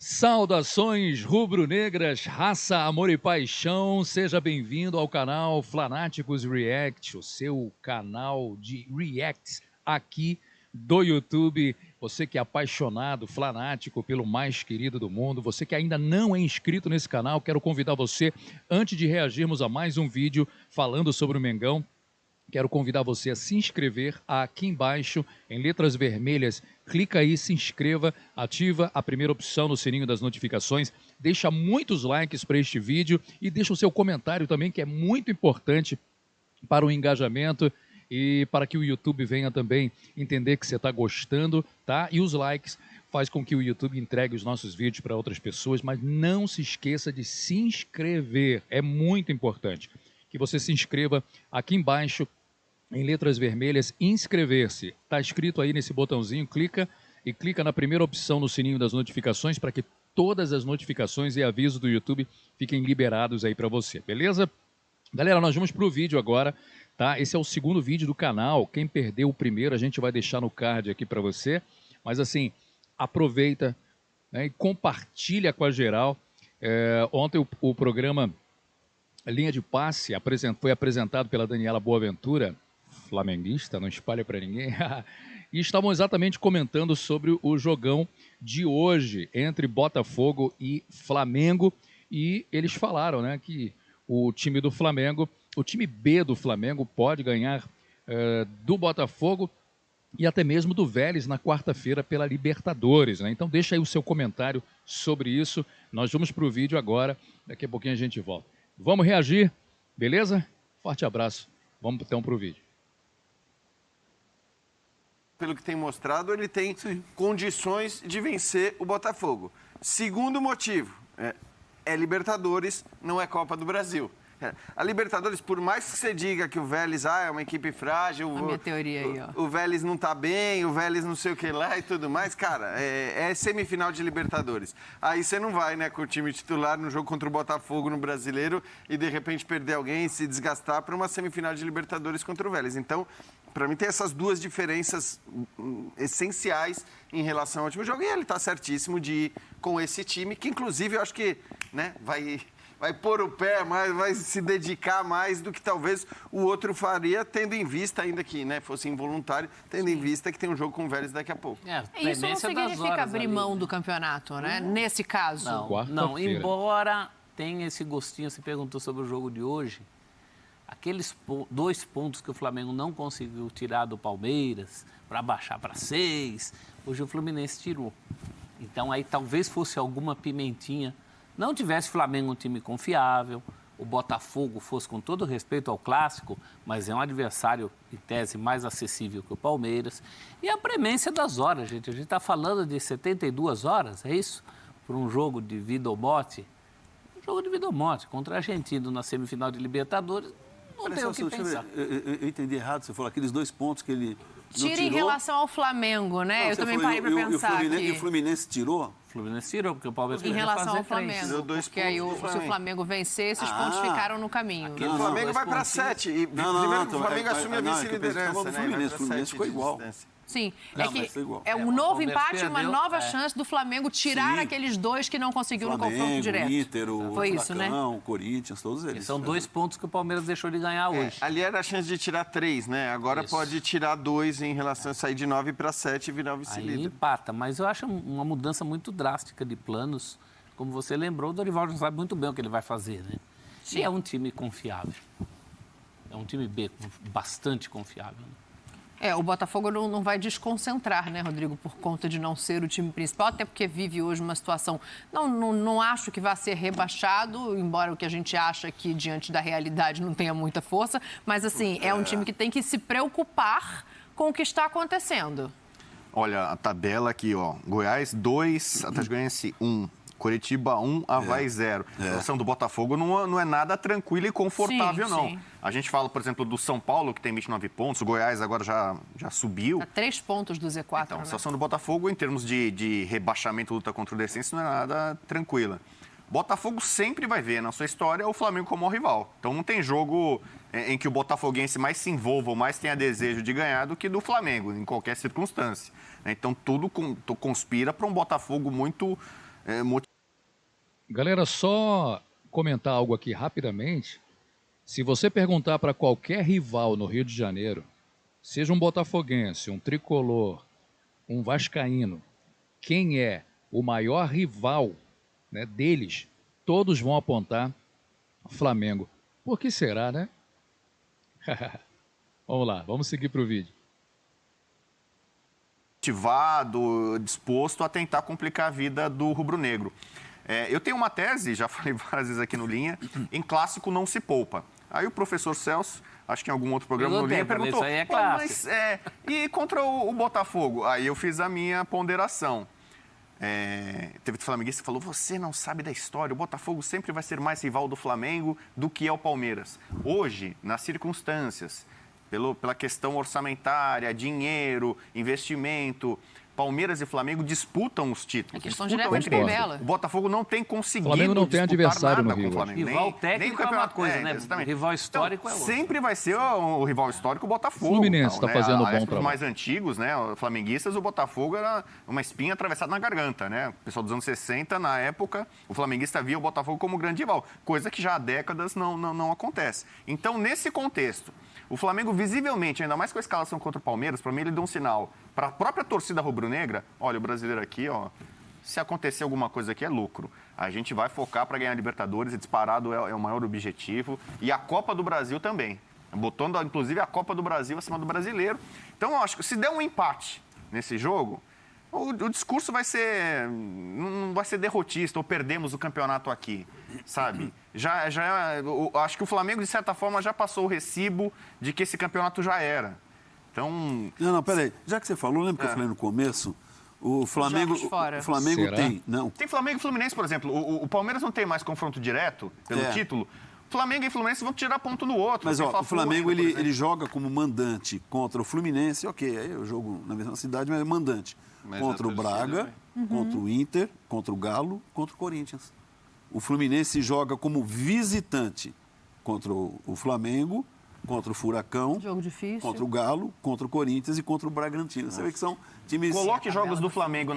Saudações rubro-negras, raça, amor e paixão, seja bem-vindo ao canal Flanáticos React, o seu canal de reacts aqui do YouTube. Você que é apaixonado, fanático pelo mais querido do mundo, você que ainda não é inscrito nesse canal, quero convidar você, antes de reagirmos a mais um vídeo falando sobre o Mengão, quero convidar você a se inscrever aqui embaixo, em letras vermelhas. Clica aí, se inscreva, ativa a primeira opção no sininho das notificações, deixa muitos likes para este vídeo e deixa o seu comentário também, que é muito importante para o engajamento e para que o YouTube venha também entender que você está gostando, tá? E os likes faz com que o YouTube entregue os nossos vídeos para outras pessoas, mas não se esqueça de se inscrever, é muito importante que você se inscreva aqui embaixo, em letras vermelhas, inscrever-se. Está escrito aí nesse botãozinho, clica na primeira opção no sininho das notificações para que todas as notificações e avisos do YouTube fiquem liberados aí para você, beleza? Galera, nós vamos para o vídeo agora, tá? Esse é o segundo vídeo do canal. Quem perdeu o primeiro, a gente vai deixar no card aqui para você. Mas assim, aproveita, né, e compartilha com a geral. Ontem o programa Linha de Passe foi apresentado pela Daniela Boaventura, flamenguista, não espalha para ninguém, e estavam exatamente comentando sobre o jogão de hoje entre Botafogo e Flamengo, e eles falaram, né, que o time do Flamengo, o time B do Flamengo pode ganhar do Botafogo e até mesmo do Vélez na quarta-feira pela Libertadores, né? Então deixa aí o seu comentário sobre isso, nós vamos para o vídeo agora, daqui a pouquinho a gente volta. Vamos reagir, beleza? Forte abraço, vamos então para o vídeo. Pelo que tem mostrado, ele tem condições de vencer o Botafogo. Segundo motivo, é Libertadores, não é Copa do Brasil. A Libertadores, por mais que você diga que o Vélez é uma equipe frágil, a minha teoria aí, ó. O Vélez não tá bem, o Vélez não sei o que lá e tudo mais, cara, é semifinal de Libertadores. Aí você não vai, né, com o time titular no jogo contra o Botafogo no Brasileiro e de repente perder alguém e se desgastar para uma semifinal de Libertadores contra o Vélez. Então, para mim tem essas duas diferenças essenciais em relação ao último jogo. E ele está certíssimo de ir com esse time, que inclusive eu acho que, né, vai pôr o pé mais, vai se dedicar mais do que talvez o outro faria, tendo em vista, ainda que, né, fosse involuntário, tendo em vista que tem um jogo com o Vélez daqui a pouco. Isso não significa abrir mão do campeonato, né? Nesse caso. Não, embora tenha esse gostinho, você perguntou sobre o jogo de hoje, aqueles 2 pontos que o Flamengo não conseguiu tirar do Palmeiras para baixar para 6, hoje o Fluminense tirou. Então aí talvez fosse alguma pimentinha. Não tivesse o Flamengo um time confiável, o Botafogo fosse, com todo respeito ao clássico, mas é um adversário, em tese, mais acessível que o Palmeiras. E a premência das horas, gente. A gente está falando de 72 horas, é isso? Por um jogo de vida ou morte. Um jogo de vida ou morte contra o Argentino na semifinal de Libertadores. Não tem o que pensar. Eu entendi errado, você falou aqueles 2 pontos que ele Tira em relação ao Flamengo, né? Não, eu também parei para pensar E o Fluminense tirou? O Fluminense tirou, porque o Palmeiras em relação ao Flamengo. Porque aí, se o Flamengo vencer, esses pontos ficaram no caminho. O Flamengo vai para 7. E primeiro o Flamengo assume a vice-liderança. O Fluminense ficou igual. Sim, é um novo empate e uma nova chance do Flamengo tirar aqueles 2 que não conseguiu no confronto direto. O Inter, o Furacão, o Corinthians, todos eles. E são 2 pontos que o Palmeiras deixou de ganhar hoje. Ali era a chance de tirar 3, né? Agora pode tirar 2 em relação a sair de 9 para 7 e virar vice-líder. Aí empata, mas eu acho uma mudança muito drástica de planos. Como você lembrou, o Dorival já sabe muito bem o que ele vai fazer, né? E é um time confiável. É um time B bastante confiável, né? O Botafogo não vai desconcentrar, né, Rodrigo, por conta de não ser o time principal, até porque vive hoje uma situação... Não acho que vá ser rebaixado, embora o que a gente acha que, diante da realidade, não tenha muita força, mas, assim, é um time que tem que se preocupar com o que está acontecendo. Olha, a tabela aqui, ó. Goiás 2, Atlético Goianiense 1. Curitiba 1, Avaí 0. A situação do Botafogo não é nada tranquila e confortável, não. Sim. A gente fala, por exemplo, do São Paulo, que tem 29 pontos. O Goiás agora já subiu. Tá 3 pontos do Z4. Então, né? A situação do Botafogo, em termos de rebaixamento, luta contra o descenso, não é nada tranquila. Botafogo sempre vai ver na sua história o Flamengo como o rival. Então, não tem jogo em que o botafoguense mais se envolva ou mais tenha desejo de ganhar do que do Flamengo, em qualquer circunstância. Então, tudo conspira para um Botafogo muito Galera, só comentar algo aqui rapidamente. Se você perguntar para qualquer rival no Rio de Janeiro, seja um botafoguense, um tricolor, um vascaíno, quem é o maior rival, né, deles, todos vão apontar Flamengo. Por que será, né? Vamos lá, vamos seguir para o vídeo. Motivado, disposto a tentar complicar a vida do rubro-negro. Eu tenho uma tese, já falei várias vezes aqui no Linha, em clássico não se poupa. Aí o professor Celso, acho que em algum outro programa no Linha, perguntou, isso aí é clássico. e contra o Botafogo? Aí eu fiz a minha ponderação. Teve flamenguista que falou, você não sabe da história, o Botafogo sempre vai ser mais rival do Flamengo do que é o Palmeiras. Hoje, nas circunstâncias, pela questão orçamentária, dinheiro, investimento, Palmeiras e Flamengo disputam os títulos. É questão direta de tabela. O Botafogo não tem conseguido O Flamengo não tem adversário no com Rio. o Flamengo. Rival técnico é uma coisa, né? Exatamente. Rival histórico então, é outro. sempre vai ser o rival histórico o Botafogo. O Fluminense está fazendo bom trabalho. trabalho. Os mais antigos, né, os flamenguistas, o Botafogo era uma espinha atravessada na garganta, né? O pessoal dos anos 60, na época, o flamenguista via o Botafogo como grande rival, coisa que já há décadas não acontece. Então, nesse contexto, o Flamengo visivelmente, ainda mais com a escalação contra o Palmeiras, para mim ele deu um sinal para a própria torcida rubro-negra, olha, o brasileiro aqui, ó, se acontecer alguma coisa aqui é lucro. A gente vai focar para ganhar a Libertadores, e disparado é o maior objetivo. E a Copa do Brasil também. Botando, inclusive, a Copa do Brasil acima do brasileiro. Então, eu acho que se der um empate nesse jogo, o discurso vai ser... não vai ser derrotista, ou perdemos o campeonato aqui, sabe? Eu acho que o Flamengo, de certa forma, já passou o recibo de que esse campeonato já era. Então... Não, peraí. Já que você falou, lembra que eu falei no começo? O Flamengo Será? tem... Não. Tem Flamengo e Fluminense, por exemplo. O Palmeiras não tem mais confronto direto pelo título. Flamengo e Fluminense vão tirar ponto no outro. Mas, ó, o Flamengo, ele joga como mandante contra o Fluminense. Ok, aí eu jogo na mesma cidade, mas é mandante. Mas contra o Braga, contra o Inter, contra o Galo, contra o Corinthians. O Fluminense joga como visitante contra o Flamengo, contra o Furacão, Jogo difícil. contra o Galo, contra o Corinthians e contra o Bragantino. Você vê que são times... Coloque jogos do Flamengo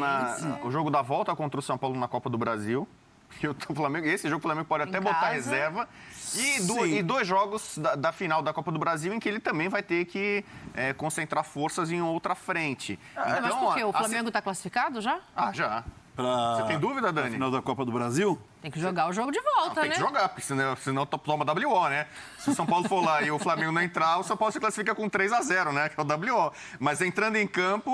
o jogo da volta contra o São Paulo na Copa do Brasil. Esse jogo o Flamengo pode até botar reserva. E dois jogos da final da Copa do Brasil em que ele também vai ter que concentrar forças em outra frente. Mas por quê? O Flamengo está classificado já? Já. Pra... Você tem dúvida, Dani? Na final da Copa do Brasil? Tem que jogar o jogo de volta, Tem né? que jogar, porque senão toma WO, né? Se o São Paulo for lá e o Flamengo não entrar, o São Paulo se classifica com 3-0, né? Que é o WO. Mas entrando em campo,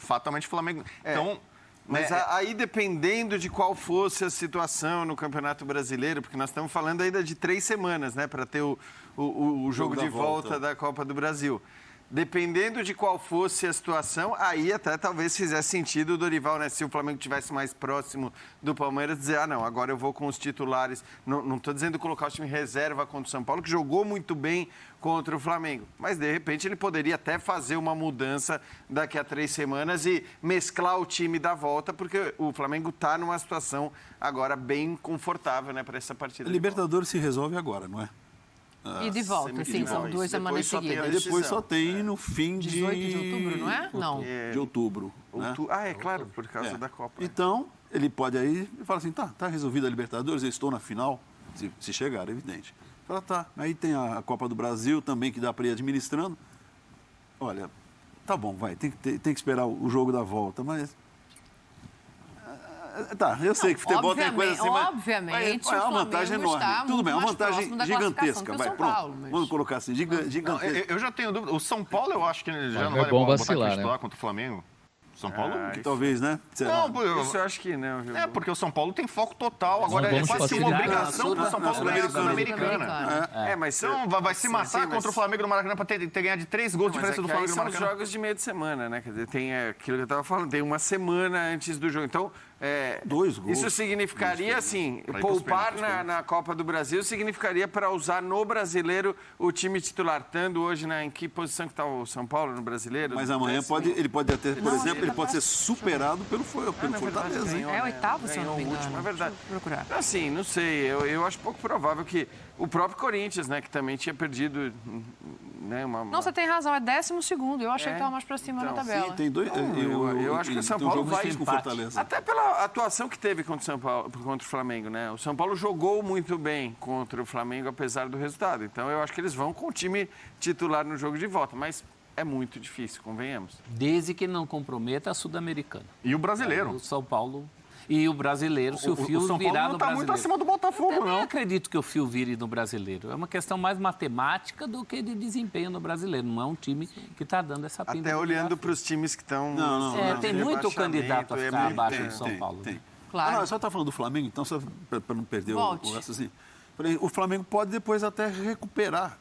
fatalmente o Flamengo... Então... Mas aí, dependendo de qual fosse a situação no Campeonato Brasileiro, porque nós estamos falando ainda de 3 semanas, né, para ter o jogo de volta da Copa do Brasil. Dependendo de qual fosse a situação, aí até talvez fizesse sentido o Dorival, né? Se o Flamengo estivesse mais próximo do Palmeiras, dizer, não, agora eu vou com os titulares. Não estou dizendo colocar o time em reserva contra o São Paulo, que jogou muito bem contra o Flamengo. Mas, de repente, ele poderia até fazer uma mudança daqui a 3 semanas e mesclar o time da volta, porque o Flamengo está numa situação agora bem confortável, né, para essa partida. A Libertadores se resolve agora, não é? E de volta, sim, são 2 semanas seguidas. Depois só tem no fim de... 18 de outubro, não é? Não. De outubro. Né? É claro, por causa da Copa. Então, ele pode aí falar assim, tá resolvida a Libertadores, eu estou na final, se chegar, é evidente. Fala, tá. Aí tem a Copa do Brasil também, que dá para ir administrando. Olha, tá bom, vai, tem que esperar o jogo da volta, mas... Tá, eu sei que futebol tem coisa assim, mas... Obviamente, é uma vantagem enorme. Tudo bem, é uma vantagem gigantesca. Vai, pronto. Mas... Vamos colocar assim, gigantesca. Eu já tenho dúvida. O São Paulo, eu acho que já não é vai bom botar vacilar, titular contra o Flamengo. São Paulo? Que talvez, né? Será? Não, Isso eu acho que não, viu? porque o São Paulo tem foco total. Agora é vamos quase uma facilitar. obrigação do São Paulo ganhar a Sul-Americana. Mas Então vai se matar contra o Flamengo no Maracanã para ter ganhar de 3 gols de diferença do Flamengo no são os Maracanã. jogos de meio de semana, né? Quer dizer, tem aquilo que eu estava falando, tem uma semana antes do jogo. Então, 2 gols. Isso significaria, assim, poupar na Copa do Brasil significaria para usar no Brasileiro o time titular. Estando hoje, em que posição que está o São Paulo no Brasileiro? Mas amanhã ele pode até, por exemplo, ele pode ser superado pelo Fortaleza. É 8º, se eu não me engano. É verdade. Deixa eu procurar. Assim, não sei. Eu acho pouco provável que O próprio Corinthians, né, que também tinha perdido, né, Não, você tem razão, é 12º. Eu achei que estava mais para cima na tabela. Sim, tem dois. Eu acho que o São Paulo vai com Fortaleza. Até pela atuação que teve contra o Flamengo, né? O São Paulo jogou muito bem contra o Flamengo, apesar do resultado. Então, eu acho que eles vão com o time titular no jogo de volta. Mas é muito difícil, convenhamos. Desde que não comprometa a Sul-Americana. E o brasileiro. O São Paulo e o brasileiro, se o Fio São Paulo virar não no tá brasileiro. muito acima do Botafogo, Eu nem não. acredito que o Fio vire no brasileiro. É uma questão mais matemática do que de desempenho no brasileiro. Não é um time que está dando essa pinta. Até olhando para os times que estão... Tem muito candidato a ficar abaixo do São Paulo. Tem. Claro. Não, só está falando do Flamengo, então, só para não perder Volte. o raciocínio. O Flamengo pode depois até recuperar,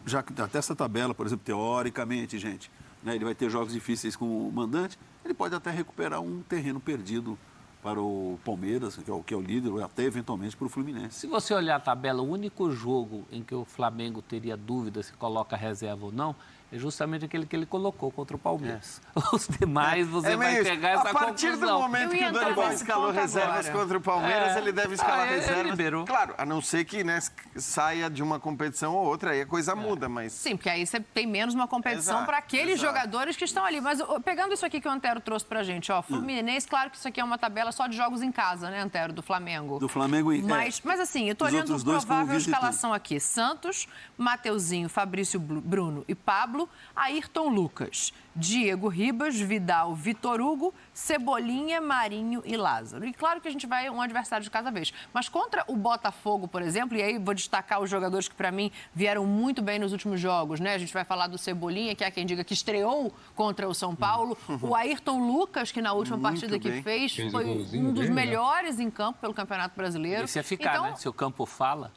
já que até essa tabela, por exemplo, teoricamente, gente, né, ele vai ter jogos difíceis com o mandante, ele pode até recuperar um terreno perdido para o Palmeiras, que é o líder, ou até eventualmente para o Fluminense. Se você olhar a tabela, o único jogo em que o Flamengo teria dúvida se coloca reserva ou não é justamente aquele que ele colocou contra o Palmeiras. Os demais você vai pegar essa conclusão. A partir do momento que o Dorival escalou reservas contra o Palmeiras, ele deve escalar reservas. Liberou. Claro, a não ser que, né, saia de uma competição ou outra, aí a coisa muda, mas... Sim, porque aí você tem menos uma competição Exato, para aqueles exato. jogadores que estão ali. Mas pegando isso aqui que o Antero trouxe pra gente, ó, Fluminense, claro que isso aqui é uma tabela só de jogos em casa, né, Antero, do Flamengo. Do Flamengo e... Mas assim, eu tô os olhando outros a dois provável como visitante. escalação aqui. Santos, Mateuzinho, Fabrício Bruno e Pablo, Ayrton Lucas, Diego Ribas, Vidal, Vitor Hugo, Cebolinha, Marinho e Lázaro. E claro que a gente vai um adversário de cada vez. Mas contra o Botafogo, por exemplo, e aí vou destacar os jogadores que para mim vieram muito bem nos últimos jogos, né? A gente vai falar do Cebolinha, que é quem diga que estreou contra o São Paulo. O Ayrton Lucas, que na última partida que fez foi um dos melhores em campo pelo Campeonato Brasileiro. Esse é ficar, né? Se o campo fala...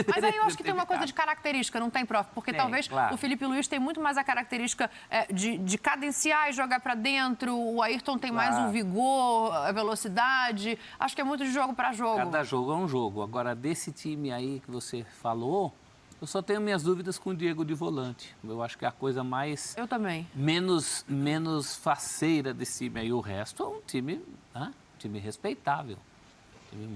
Mas aí eu acho que tem uma coisa de característica, não tem, prof? Porque talvez claro. o Felipe Luiz tem muito mais a característica de cadenciar e jogar para dentro, o Ayrton tem mais o vigor, a velocidade. Acho que é muito de jogo para jogo. Cada jogo é um jogo. Agora, desse time aí que você falou, eu só tenho minhas dúvidas com o Diego de volante. Eu acho que é a coisa mais... Eu também. Menos faceira desse time aí. O resto é um time respeitável. Um time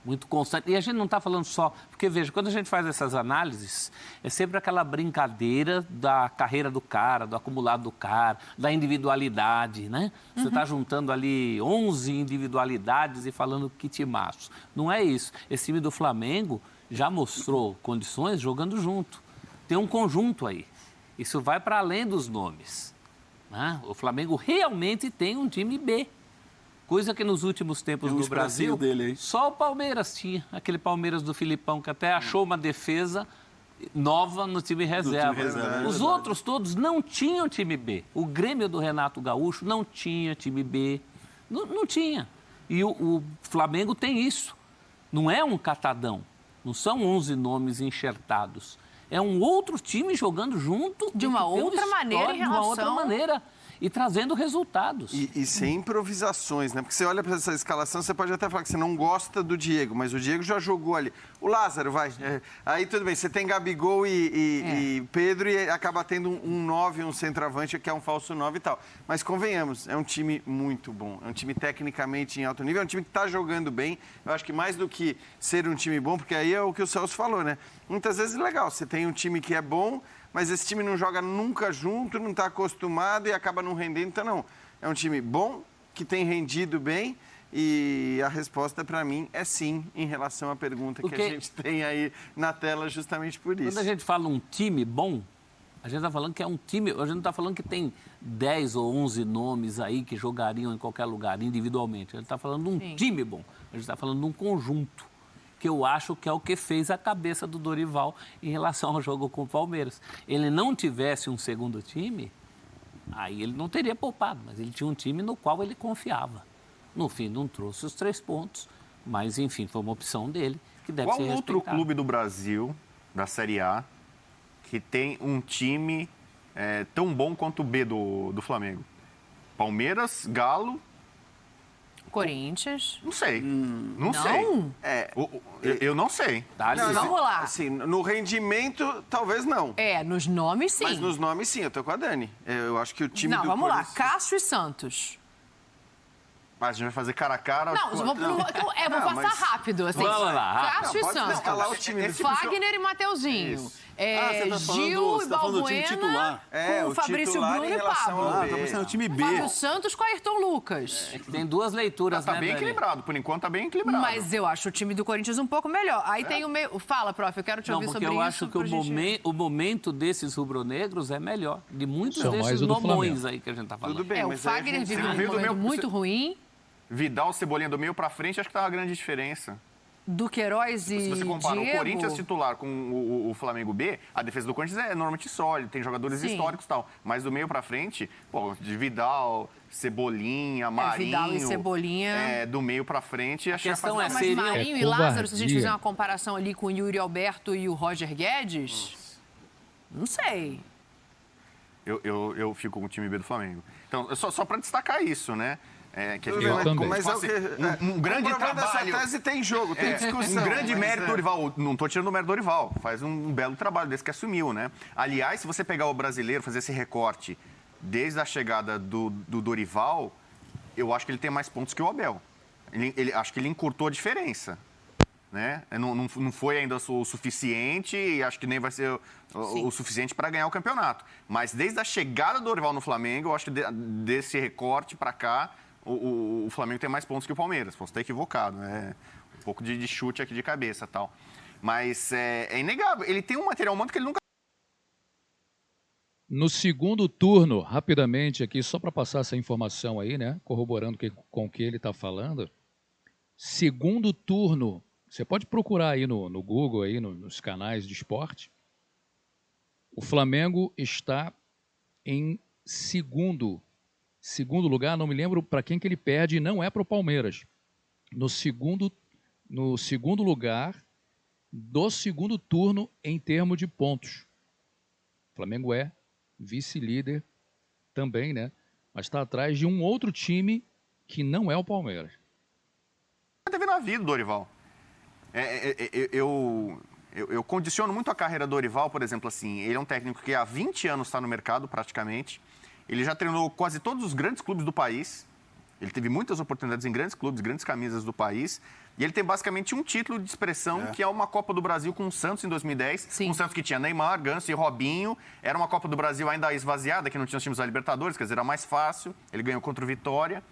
muito constante. E a gente não está falando só... Porque, veja, quando a gente faz essas análises, é sempre aquela brincadeira da carreira do cara, do acumulado do cara, da individualidade, né? Você está juntando ali 11 individualidades e falando que timaço. Não é isso. Esse time do Flamengo já mostrou condições jogando junto. Tem um conjunto aí. Isso vai para além dos nomes, né? O Flamengo realmente tem um time B. Coisa que nos últimos tempos no Brasil, dele, só o Palmeiras tinha. Aquele Palmeiras do Filipão, que até achou uma defesa nova no time reserva. Os outros todos não tinham time B. O Grêmio do Renato Gaúcho não tinha time B. Não tinha. E o Flamengo tem isso. Não é um catadão. Não são 11 nomes enxertados. É um outro time jogando junto. De uma outra maneira em relação... De uma outra maneira. E trazendo resultados. E sem improvisações, né? Porque você olha para essa escalação, você pode até falar que você não gosta do Diego, mas o Diego já jogou ali. O Lázaro, vai. Aí tudo bem, você tem Gabigol e Pedro e acaba tendo um 9, um centroavante, que é um falso 9 e tal. Mas convenhamos, é um time muito bom. É um time tecnicamente em alto nível, é um time que está jogando bem. Eu acho que mais do que ser um time bom, porque aí é o que o Celso falou, né? Muitas vezes é legal, você tem um time que é bom, mas esse time não joga nunca junto, não está acostumado e acaba não rendendo. Então, não. É um time bom, que tem rendido bem e a resposta para mim é sim, em relação à pergunta que a gente tem aí na tela justamente por isso. Quando a gente fala um time bom, a gente está falando que é um time... A gente não está falando que tem 10 ou 11 nomes aí que jogariam em qualquer lugar, individualmente. A gente está falando de um time bom. A gente está falando de um conjunto, que eu acho que é o que fez a cabeça do Dorival em relação ao jogo com o Palmeiras. Ele não tivesse um segundo time, aí ele não teria poupado, mas ele tinha um time no qual ele confiava. No fim, não trouxe os 3 pontos, mas, enfim, foi uma opção dele, que deve ser respeitada. Qual outro clube do Brasil, da Série A, que tem um time tão bom quanto o B do Flamengo? Palmeiras, Galo... Corinthians. Não sei. Não sei. Eu não sei. Vamos lá. Assim, no rendimento, talvez não. Nos nomes, sim. Mas nos nomes, sim. Eu tô com a Dani. Eu acho que o time do vamos Corinthians... lá. Cássio e Santos. Mas a gente vai fazer cara a cara. Não, vou passar rápido. Assim, Vamos lá. Cássio e Santos. escalar o time do Fagner e Mateuzinho. você tá falando Gil e tá falando do time Balbuena titular. com o Fabrício titular Bruno em e relação ao Pablo. Tá pensando no time B. Fábio Santos com Ayrton Lucas. Tem duas leituras, Tá né, bem Dani? equilibrado, por enquanto tá bem equilibrado. Mas eu acho o time do Corinthians um pouco melhor. Aí tem o meio... Fala, prof, eu quero te Não, ouvir porque sobre eu isso. acho que o momento desses rubro-negros é melhor. De muitos São mais desses o do nomões Flamengo. aí que a gente tá falando. Tudo bem, O mas aí a Fagner gente vive sabe- um viu do momento meu- muito ruim. Vidal, Cebolinha do meio pra frente, acho que tá uma grande diferença. Do Queiroz e Se você compara Diego... o Corinthians titular com o Flamengo B, a defesa do Corinthians é normalmente sólida, tem jogadores Sim. históricos e tal. Mas do meio pra frente, pô, de Vidal, Cebolinha, Marinho... Vidal e Cebolinha. Do meio pra frente, acho que questão vai é fazer- Mas seria- Marinho É e Lázaro, se a gente covardia. fizer uma comparação ali com o Yuri Alberto e o Roger Guedes, não sei. Eu fico com o time B do Flamengo. Então, só pra destacar isso, né? Que a Tudo gente bem, fala- também. mas é o que... Um grande comprovando essa trabalho. tese tem jogo, tem discussão. Um grande mas mérito do Dorival. Não estou tirando o mérito do Dorival. Faz um belo trabalho desde que assumiu, né? Aliás, se você pegar o brasileiro, fazer esse recorte desde a chegada do Dorival, eu acho que ele tem mais pontos que o Abel. Acho que ele encurtou a diferença. Né? Não foi ainda o suficiente e acho que nem vai ser o suficiente para ganhar o campeonato. Mas desde a chegada do Dorival no Flamengo, eu acho que desse recorte para cá, o Flamengo tem mais pontos que o Palmeiras. Posso estar equivocado, né? Um pouco de chute aqui de cabeça e tal. Mas é inegável. Ele tem um material humano que ele nunca... No segundo turno, rapidamente aqui, só para passar essa informação aí, né? Corroborando com o que ele está falando. Segundo turno, você pode procurar aí no Google, aí, nos canais de esporte. O Flamengo está em segundo lugar, não me lembro para quem que ele perde, não é para o Palmeiras. No segundo lugar do segundo turno em termos de pontos. O Flamengo é vice-líder também, né? Mas está atrás de um outro time que não é o Palmeiras. Tá vendo a vida do Dorival. Eu condiciono muito a carreira do Dorival, por exemplo, assim, ele é um técnico que há 20 anos está no mercado, praticamente. Ele já treinou quase todos os grandes clubes do país. Ele teve muitas oportunidades em grandes clubes, grandes camisas do país. E ele tem basicamente um título de expressão, que é uma Copa do Brasil com o Santos em 2010. Sim. Um Santos que tinha Neymar, Ganso e Robinho. Era uma Copa do Brasil ainda esvaziada, que não tinha os times da Libertadores, quer dizer, era mais fácil. Ele ganhou contra o Vitória.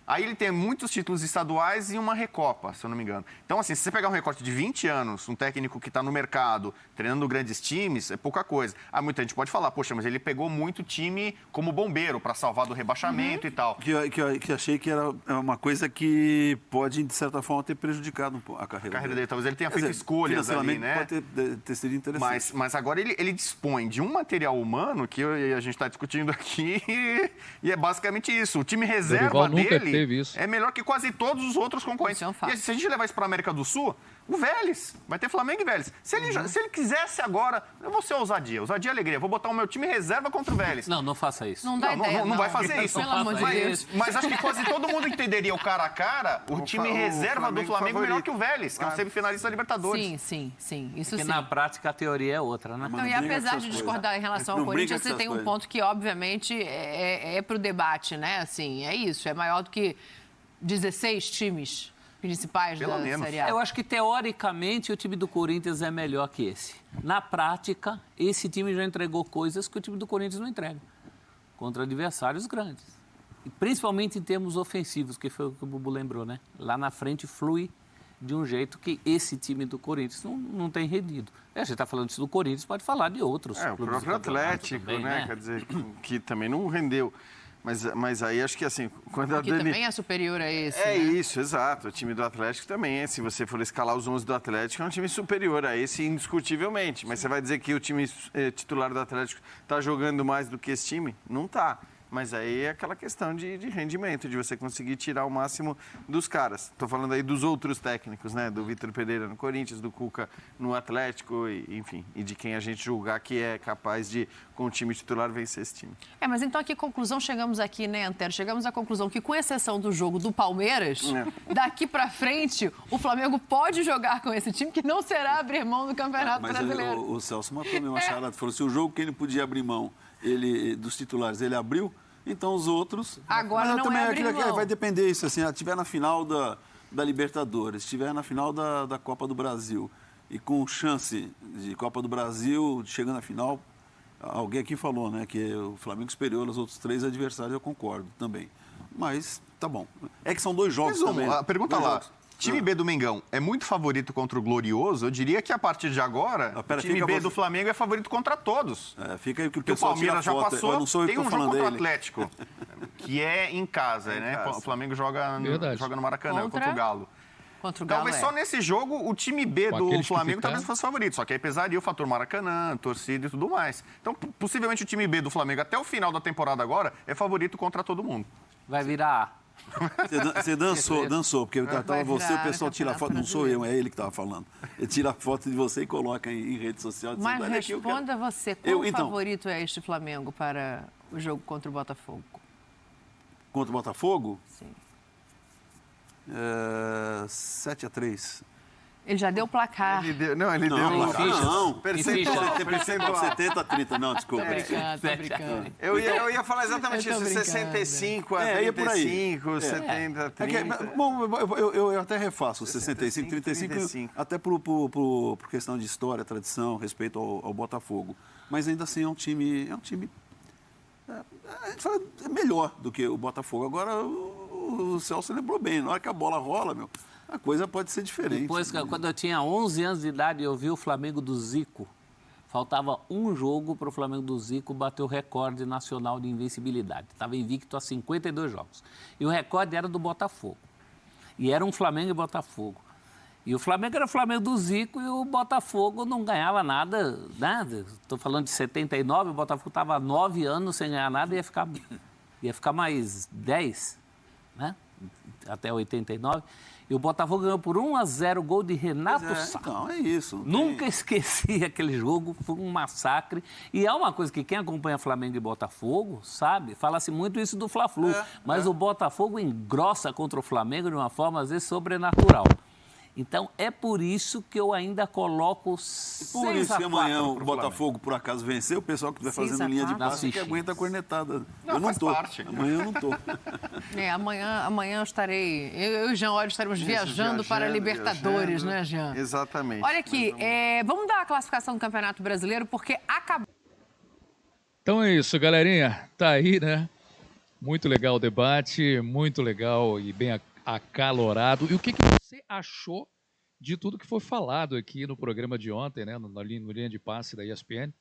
Aí ele tem muitos títulos estaduais e uma Recopa, se eu não me engano. Então, assim, se você pegar um recorte de 20 anos, um técnico que está no mercado, treinando grandes times, é pouca coisa. Muita gente pode falar, poxa, mas ele pegou muito time como bombeiro para salvar do rebaixamento e tal. Que achei que era uma coisa que pode, de certa forma, ter prejudicado um pouco a A carreira carreira dele, talvez ele tenha Quer feito dizer, escolhas ali, né? Pode ter sido interessante. Mas agora ele dispõe de um material humano que a gente está discutindo aqui e é basicamente isso. O time reserva Dorival nunca dele teve isso. é melhor que quase todos os outros concorrentes. Isso é um fato. E se a gente levar isso para a América do Sul, o Vélez, vai ter Flamengo e Vélez. Se ele quisesse agora, eu vou ser ousadia e alegria, vou botar o meu time reserva contra o Vélez. Não faça isso. Não dá ideia, Não vai fazer isso. Pelo amor de Deus. Mas acho que quase todo mundo entenderia o cara a cara, o time o reserva do Flamengo Flamengo melhor favorito. que o Vélez, que é um semifinalista da Libertadores. Sim. Isso Porque sim. na prática a teoria é outra, né? Não, Não e briga apesar com essas de coisas. discordar em relação ao Não briga Corinthians, com você essas tem um coisas. ponto que, obviamente, é para o debate, né? Assim, é isso. É maior do que 16 times principais Pelo da menos. Série A. Eu acho que, teoricamente, o time do Corinthians é melhor que esse. Na prática, esse time já entregou coisas que o time do Corinthians não entrega. Contra adversários grandes. E principalmente em termos ofensivos, que foi o que o Bubu lembrou, né? Lá na frente flui de um jeito que esse time do Corinthians não tem rendido. A gente está falando isso do Corinthians, pode falar de outros. O clubes do próprio campeonato Atlético, também, né? Quer dizer, que também não rendeu. Mas aí acho que assim, quando a Que Dani... também é superior a esse, É né? isso, exato. O time do Atlético também, se você for escalar os 11 do Atlético, é um time superior a esse indiscutivelmente. Mas você vai dizer que o time titular do Atlético está jogando mais do que esse time? Não está. Mas aí é aquela questão de rendimento, de você conseguir tirar o máximo dos caras. Estou falando aí dos outros técnicos, né? Do Vitor Pereira no Corinthians, do Cuca no Atlético, enfim. E de quem a gente julgar que é capaz de, com o time titular, vencer esse time. Mas então a que conclusão chegamos aqui, né, Antero? Chegamos à conclusão que, com exceção do jogo do Palmeiras, daqui pra frente, o Flamengo pode jogar com esse time, que não será abrir mão do Campeonato Mas Brasileiro. o Celso matou mesmo a charada. Falou, se o jogo que ele podia abrir mão dos titulares, ele abriu, Então os outros... Agora mas não também é abrir mão. vai depender isso, assim, estiver na final da Libertadores, estiver na final da Copa do Brasil e com chance de Copa do Brasil, chegando na final, alguém aqui falou, né, que o Flamengo superior aos outros 3 adversários, eu concordo também. Mas, tá bom. É que são 2 jogos também. A pergunta Dois lá. jogos. Time B do Mengão é muito favorito contra o Glorioso? Eu diria que a partir de agora, o time B do Flamengo é favorito contra todos. Fica aí que o Porque o pessoal Palmeiras já tira foto. passou, Não sou eu que tem tô um jogo falando contra o dele. Atlético, que é em casa, né? casa. O Flamengo joga no Maracanã, contra o Galo. Contra o Galo, Talvez só nesse jogo o time B Com do aqueles que Flamengo ficaram. talvez fosse favorito. Só que aí pesaria o fator Maracanã, torcida e tudo mais. Então, possivelmente o time B do Flamengo até o final da temporada agora é favorito contra todo mundo. Vai virar A. Você dançou, porque tava Vai você, o virar pessoal tira Campeonato foto, não sou Brasileiro. eu, é ele que estava falando. Ele tira a foto de você e coloca em rede social. Dizendo, Mas "Olha aqui, eu quero-" responda você, qual favorito é este Flamengo para o jogo contra o Botafogo? Contra o Botafogo, Sim. 7-3. Ele já deu o placar. Ele deu não. Percentual, Percentual. 70-30, não, desculpa. Tô brincando. Eu ia falar exatamente Eu tô isso, brincando. 65 a ia por aí. 35, 70 a 30. Bom, eu até refaço, 65, 35, 35. até por questão de história, tradição, respeito ao Botafogo. Mas ainda assim é um time a gente fala, é melhor do que o Botafogo. Agora o Celso lembrou bem, na hora que a bola rola, a coisa pode ser diferente. Depois, quando eu tinha 11 anos de idade, eu vi o Flamengo do Zico. Faltava um jogo para o Flamengo do Zico bater o recorde nacional de invencibilidade. Estava invicto a 52 jogos. E o recorde era do Botafogo. E era um Flamengo e Botafogo. E o Flamengo era o Flamengo do Zico e o Botafogo não ganhava nada. Estou falando de 79, o Botafogo estava há 9 anos sem ganhar nada e ia ficar mais 10, né? Até 89. E o Botafogo ganhou por 1-0, gol de Renato Sá. Então, é isso. Nunca esqueci aquele jogo, foi um massacre. E é uma coisa que quem acompanha Flamengo e Botafogo sabe, fala-se muito isso do Fla-Flu, mas o Botafogo engrossa contra o Flamengo de uma forma, às vezes, sobrenatural. Então, é por isso que eu ainda coloco 6-4 Por isso que amanhã o pro Botafogo, por acaso, vencer, o pessoal que estiver 6-4. fazendo linha de passe Assiste. que aguenta a cornetada. Não, Eu não faz tô. parte. Amanhã eu não tô. Amanhã eu estarei... Eu e o Jean Olho estaremos viajando para Libertadores, né, Jean? Exatamente. Olha aqui, vamos dar a classificação do Campeonato Brasileiro, porque acabou... Então é isso, galerinha. Tá aí, né? Muito legal o debate, muito legal e bem acalorado. E o que você achou de tudo que foi falado aqui no programa de ontem, né? No linha de passe da ESPN?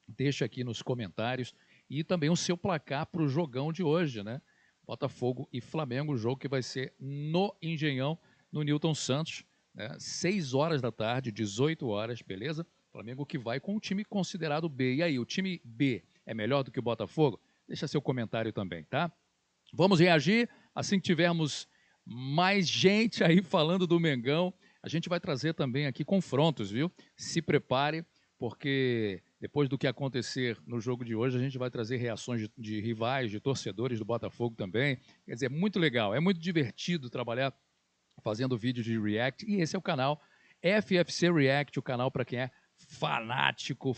Deixa aqui nos comentários. E também o seu placar para o jogão de hoje, né? Botafogo e Flamengo, jogo que vai ser no Engenhão, no Newton Santos, né? 6 horas da tarde, 18 horas, beleza? Flamengo que vai com o time considerado B. E aí, o time B é melhor do que o Botafogo? Deixa seu comentário também, tá? Vamos reagir assim que tivermos mais gente aí falando do Mengão. A gente vai trazer também aqui confrontos, viu? Se prepare, porque depois do que acontecer no jogo de hoje, a gente vai trazer reações de rivais, de torcedores do Botafogo também. Quer dizer, é muito legal, é muito divertido trabalhar fazendo vídeo de react. E esse é o canal FFC React, o canal para quem é fanático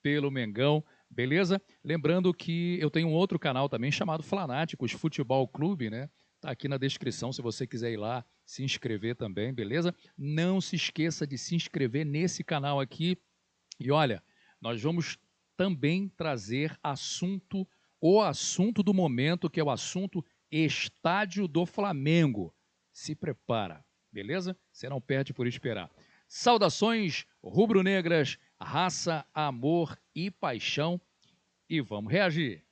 pelo Mengão, beleza? Lembrando que eu tenho um outro canal também chamado Flanáticos Futebol Clube, né? Tá aqui na descrição se você quiser ir lá se inscrever também, beleza? Não se esqueça de se inscrever nesse canal aqui. E olha, nós vamos também trazer o assunto do momento, que é o assunto Estádio do Flamengo. Se prepara, beleza? Você não perde por esperar. Saudações rubro-negras, raça, amor e paixão. E vamos reagir.